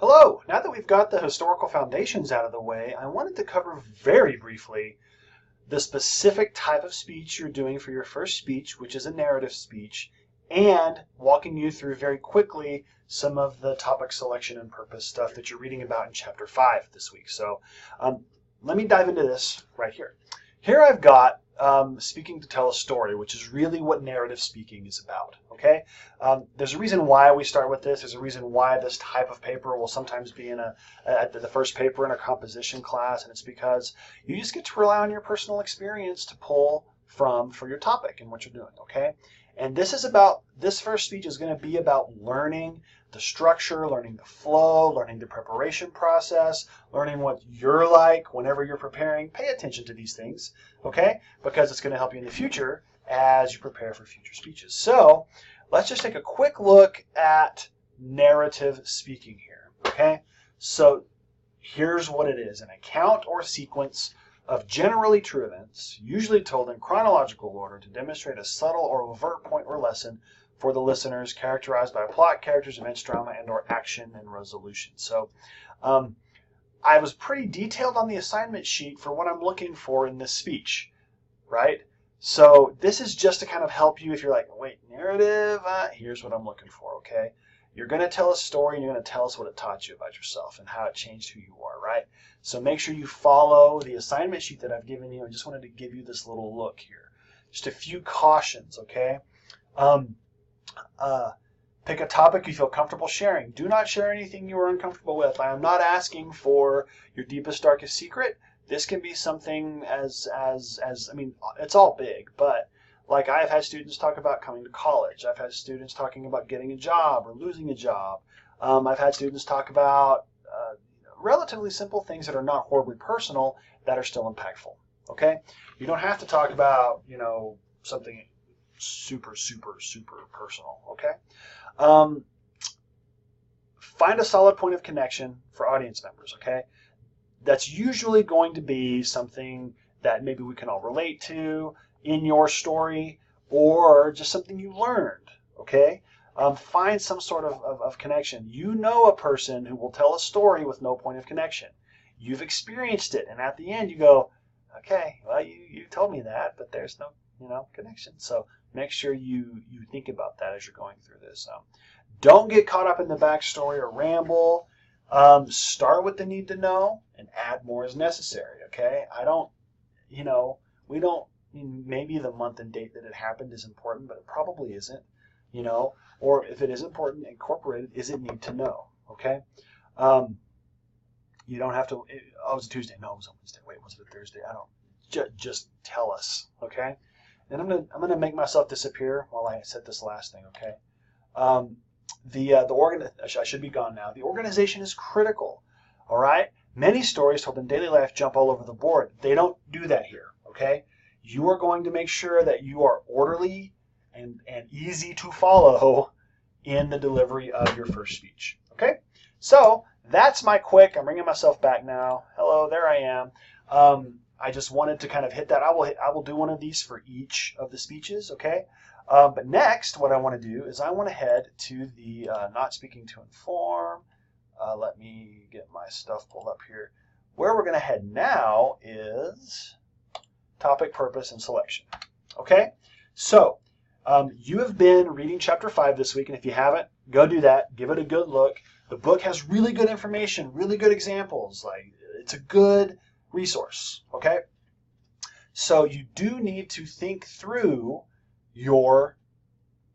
Hello! Now that we've got the historical foundations out of the way, I wanted to cover very briefly the specific type of speech you're doing for your first speech, which is a narrative speech, and walking you through very quickly some of the topic selection and purpose stuff that you're reading about in Chapter 5 this week. So let me dive into this right here. Here I've got speaking to tell a story, which is really what narrative speaking is about. Okay, there's a reason why we start with this. There's a reason why this type of paper will sometimes be in the first paper in a composition class, and it's because you just get to rely on your personal experience to pull from for your topic and what you're doing. Okay, and this first speech is going to be about learning the structure, learning the flow, learning the preparation process, learning what you're like whenever you're preparing. Pay attention to these things, okay? Because it's going to help you in the future as you prepare for future speeches. So let's just take a quick look at narrative speaking here, okay? So here's what it is: an account or sequence of generally true events, usually told in chronological order to demonstrate a subtle or overt point or lesson for the listeners, characterized by plot, characters, events, drama, and or action and resolution. So I was pretty detailed on the assignment sheet for what I'm looking for in this speech, right? So this is just to kind of help you if you're like, wait, narrative, here's what I'm looking for, okay? You're going to tell a story and you're going to tell us what it taught you about yourself and how it changed who you are, right? So make sure you follow the assignment sheet that I've given you. I just wanted to give you this little look here. Just a few cautions, okay? Pick a topic you feel comfortable sharing. Do not share anything you are uncomfortable with. I am not asking for your deepest, darkest secret. This can be something as I mean, it's all big, but like I've had students talk about coming to college. I've had students talking about getting a job or losing a job. I've had students talk about relatively simple things that are not horribly personal that are still impactful. Okay, you don't have to talk about something super personal. Okay, find a solid point of connection for audience members. Okay, that's usually going to be something that maybe we can all relate to in your story, or just something you learned. Okay, find some sort of connection. You know a person who will tell a story with no point of connection. You've experienced it, and at the end you go, okay, well you told me that, but there's no connection. So make sure you think about that as you're going through this. Don't get caught up in the backstory or ramble. Start with the need to know and add more as necessary. Okay, we don't. Maybe the month and date that it happened is important, but it probably isn't. Or if it is important, incorporate it. Is it need to know? Okay. You don't have to. Oh, it was a Tuesday. No, it was a Wednesday. Wait, was it a Thursday? I don't. Just tell us. Okay. And I'm gonna make myself disappear while I set this last thing. Okay. I should be gone now. The organization is critical. All right. Many stories told in daily life jump all over the board. They don't do that here. Okay. You are going to make sure that you are orderly and easy to follow in the delivery of your first speech. Okay. So that's my quick. I'm bringing myself back now. Hello, there I am. I just wanted to kind of hit that. I will do one of these for each of the speeches, okay? But next, what I want to do is I want to head to the not speaking to inform. Let me get my stuff pulled up here. Where we're going to head now is topic, purpose, and selection. Okay? So you have been reading Chapter 5 this week, and if you haven't, go do that. Give it a good look. The book has really good information, really good examples. Like, it's a good resource, okay? So you do need to think through your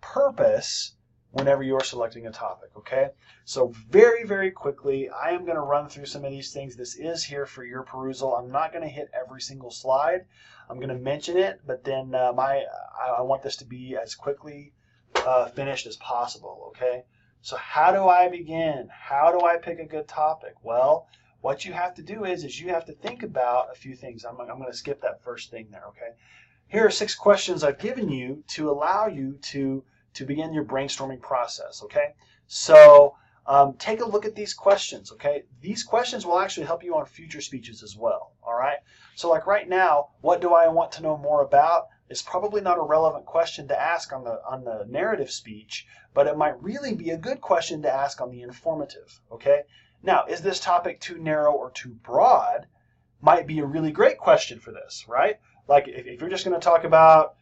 purpose whenever you're selecting a topic, okay? So very quickly, I am going to run through some of these things. This is here for your perusal. I'm not going to hit every single slide. I'm going to mention it, but then I want this to be as quickly finished as possible, okay? So how do I begin? How do I pick a good topic? Well, what you have to do is you have to think about a few things. I'm going to skip that first thing there, okay? Here are 6 questions I've given you to allow you to begin your brainstorming process, okay? So take a look at these questions, okay? These questions will actually help you on future speeches as well, all right? So like right now, what do I want to know more about? It's probably not a relevant question to ask on the narrative speech, but it might really be a good question to ask on the informative, okay? Now, is this topic too narrow or too broad? Might be a really great question for this, right? Like if you're just going to talk about,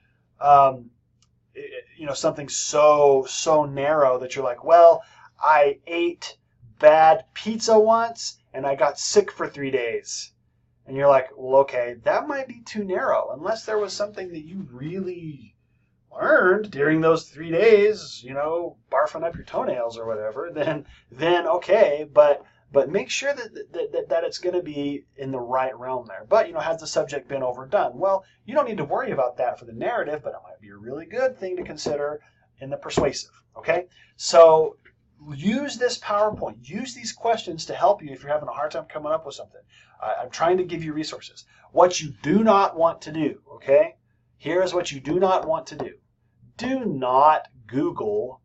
something so narrow that you're like, well, I ate bad pizza once and I got sick for 3 days. And you're like, well, okay, that might be too narrow. Unless there was something that you really learned during those 3 days, barfing up your toenails or whatever, then okay, but make sure that it's going to be in the right realm there. But, has the subject been overdone? Well, you don't need to worry about that for the narrative, but it might be a really good thing to consider in the persuasive, okay? So use this PowerPoint. Use these questions to help you if you're having a hard time coming up with something. I'm trying to give you resources. What you do not want to do, okay? Here's what you do not want to do. Do not Google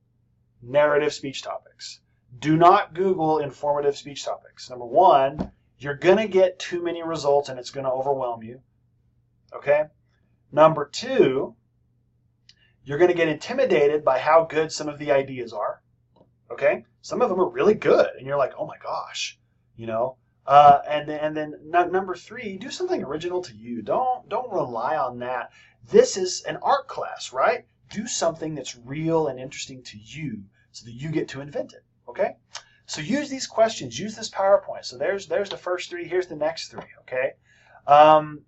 narrative speech topics. Do not Google informative speech topics. Number one, you're going to get too many results and it's going to overwhelm you. Okay? Number two, you're going to get intimidated by how good some of the ideas are. Okay? Some of them are really good and you're like, oh my gosh, and then number three, do something original to you. Don't rely on that. This is an art class, right? Do something that's real and interesting to you so that you get to invent it. Okay? So use these questions. Use this PowerPoint. So there's the first three. Here's the next three. Okay? And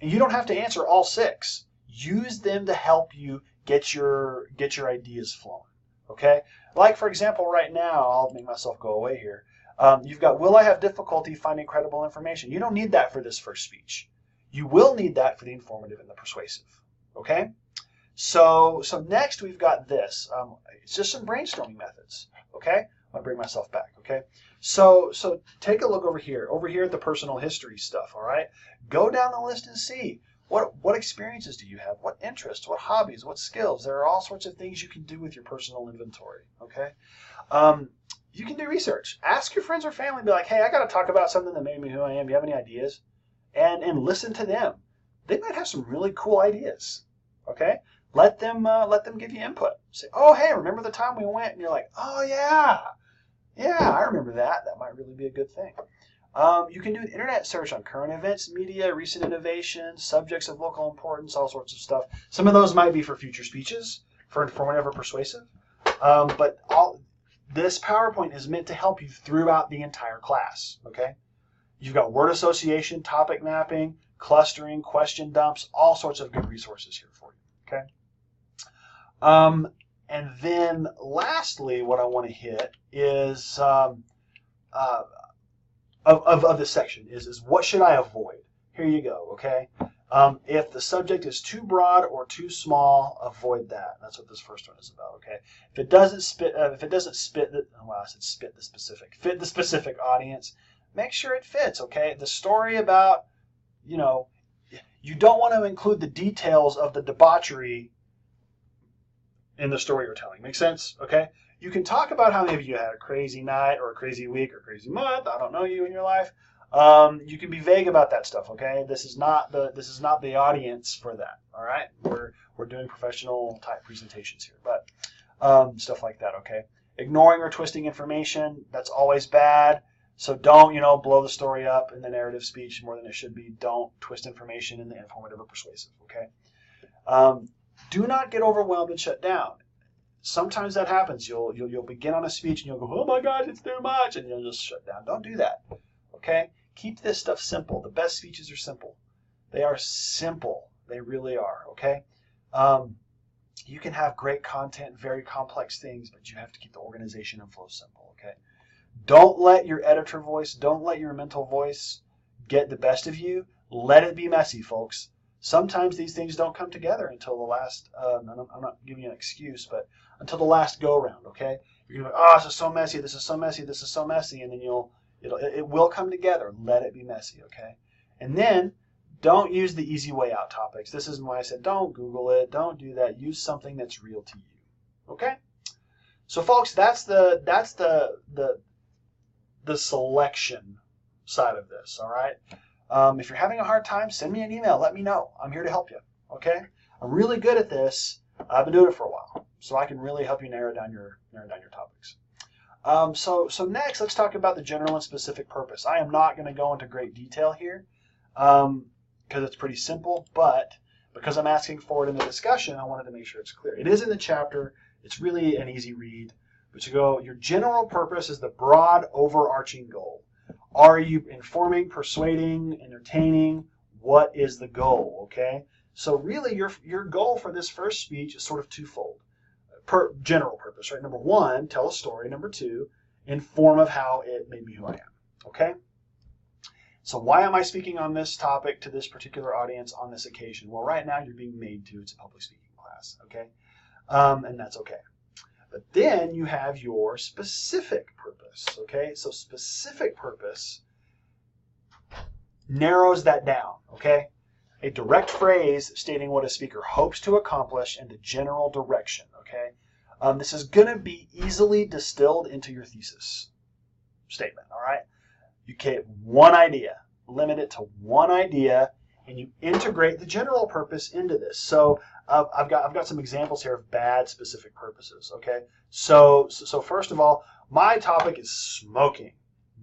you don't have to answer all 6. Use them to help you get your ideas flowing. Okay? Like, for example, right now, I'll make myself go away here. You've got, will I have difficulty finding credible information? You don't need that for this first speech. You will need that for the informative and the persuasive. Okay? So next we've got this. It's just some brainstorming methods. Okay? I'm going to bring myself back. Okay? So take a look over here. Over here at the personal history stuff. All right? Go down the list and see. What experiences do you have? What interests? What hobbies? What skills? There are all sorts of things you can do with your personal inventory. Okay? You can do research. Ask your friends or family. Be like, hey, I got to talk about something that made me who I am. Do you have any ideas? And listen to them. They might have some really cool ideas. Okay? Let them give you input. Say, oh, hey, remember the time we went? And you're like, oh, yeah, I remember that. That might really be a good thing. You can do an internet search on current events, media, recent innovations, subjects of local importance, all sorts of stuff. Some of those might be for future speeches, for informative or persuasive. But this PowerPoint is meant to help you throughout the entire class. Okay? You've got word association, topic mapping, clustering, question dumps, all sorts of good resources here for you. Okay? And then lastly, what I want to hit is of this section is what should I avoid? Here you go. Okay. If the subject is too broad or too small, avoid that. That's what this first one is about. Okay. If it doesn't fit the specific audience, make sure it fits. Okay. The story about, you don't want to include the details of the debauchery in the story you're telling. Make sense? Okay? You can talk about how maybe you had a crazy night or a crazy week or a crazy month. I don't know you in your life. You can be vague about that stuff, okay? This is not the audience for that. All right? We're doing professional type presentations here, but stuff like that, okay? Ignoring or twisting information, that's always bad. So don't, blow the story up in the narrative speech more than it should be. Don't twist information in the informative or persuasive, okay? Do not get overwhelmed and shut down. Sometimes that happens. You'll begin on a speech and you'll go, oh my God, it's too much, and you'll just shut down. Don't do that. Okay? Keep this stuff simple. The best speeches are simple. They are simple. They really are. Okay? You can have great content, very complex things, but you have to keep the organization and flow simple. Okay? Don't let your editor voice, don't let your mental voice get the best of you. Let it be messy, folks. Sometimes these things don't come together until the last, I'm not giving you an excuse, but until the last go-round, okay? You're going to be like, oh, this is so messy, this is so messy, this is so messy, and then it will come together. Let it be messy, okay? And then don't use the easy way out topics. This is why I said don't Google it, don't do that. Use something that's real to you, okay? So, folks, that's the selection side of this, all right? If you're having a hard time, send me an email. Let me know. I'm here to help you. Okay? I'm really good at this. I've been doing it for a while, so I can really help you narrow down your topics. So next, let's talk about the general and specific purpose. I am not going to go into great detail here because it's pretty simple, but because I'm asking for it in the discussion, I wanted to make sure it's clear. It is in the chapter. It's really an easy read. But you go, your general purpose is the broad overarching goal. Are you informing, persuading, entertaining? What is the goal, okay? So really your goal for this first speech is sort of twofold. General purpose, right? Number one, tell a story. Number two, inform of how it made me who I am, okay? So why am I speaking on this topic to this particular audience on this occasion? Well, right now you're being made to. It's a public speaking class, okay? And that's okay. But then you have your specific purpose, okay? So specific purpose narrows that down, okay? A direct phrase stating what a speaker hopes to accomplish and the general direction, okay? This is going to be easily distilled into your thesis statement, all right? You get one idea, limit it to one idea, and you integrate the general purpose into this. So I've got some examples here of bad specific purposes, okay? So first of all, my topic is smoking.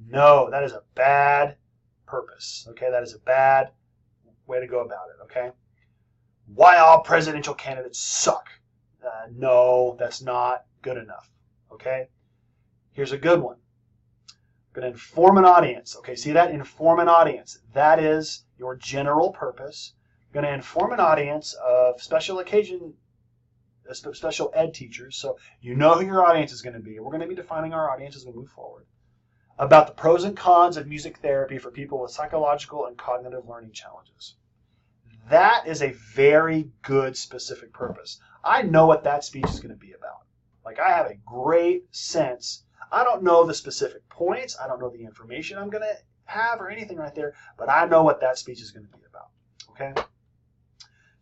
No, that is a bad purpose, okay? That is a bad way to go about it, okay? Why all presidential candidates suck. No, that's not good enough, okay? Here's a good one. I'm going to inform an audience. Okay, see that? Inform an audience. That is your general purpose. You're going to inform an audience of special ed teachers, so you know who your audience is going to be. We're going to be defining our audience as we move forward. About the pros and cons of music therapy for people with psychological and cognitive learning challenges. That is a very good specific purpose. I know what that speech is going to be about. Like, I have a great sense. I don't know the specific points. I don't know the information I'm going to have or anything right there, but I know what that speech is going to be about. Okay?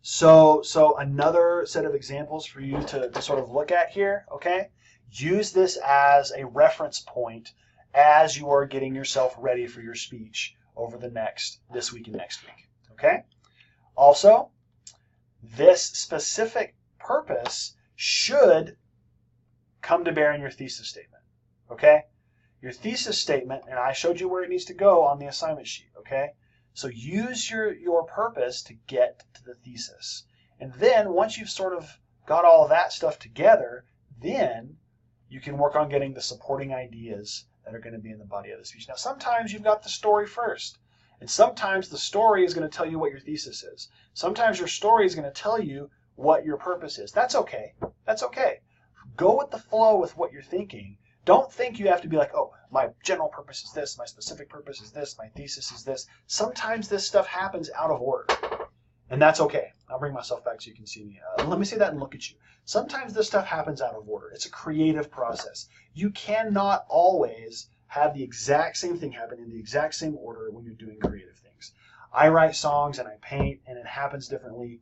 So another set of examples for you to sort of look at here, okay? Use this as a reference point as you are getting yourself ready for your speech over this week and next week, okay? Also, this specific purpose should come to bear in your thesis statement, okay? Your thesis statement, and I showed you where it needs to go on the assignment sheet, okay? So use your purpose to get to the thesis. And then once you've sort of got all of that stuff together, then you can work on getting the supporting ideas that are going to be in the body of the speech. Now, sometimes you've got the story first. And sometimes the story is going to tell you what your thesis is. Sometimes your story is going to tell you what your purpose is. That's okay. That's okay. Go with the flow with what you're thinking. Don't think you have to be like, oh, my general purpose is this, my specific purpose is this, my thesis is this. Sometimes this stuff happens out of order. And that's okay. I'll bring myself back so you can see me. Let me say that and look at you. Sometimes this stuff happens out of order. It's a creative process. You cannot always have the exact same thing happen in the exact same order when you're doing creative things. I write songs and I paint and it happens differently.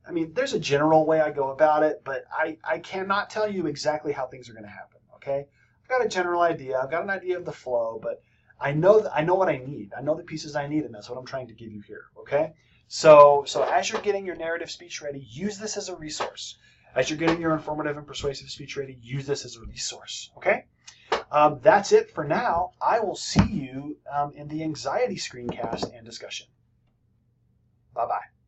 I mean, there's a general way I go about it, but I cannot tell you exactly how things are going to happen, okay? I've got a general idea. I've got an idea of the flow, but I know what I need. I know the pieces I need, and that's what I'm trying to give you here, okay? So as you're getting your narrative speech ready, use this as a resource. As you're getting your informative and persuasive speech ready, use this as a resource, okay? That's it for now. I will see you in the anxiety screencast and discussion. Bye-bye.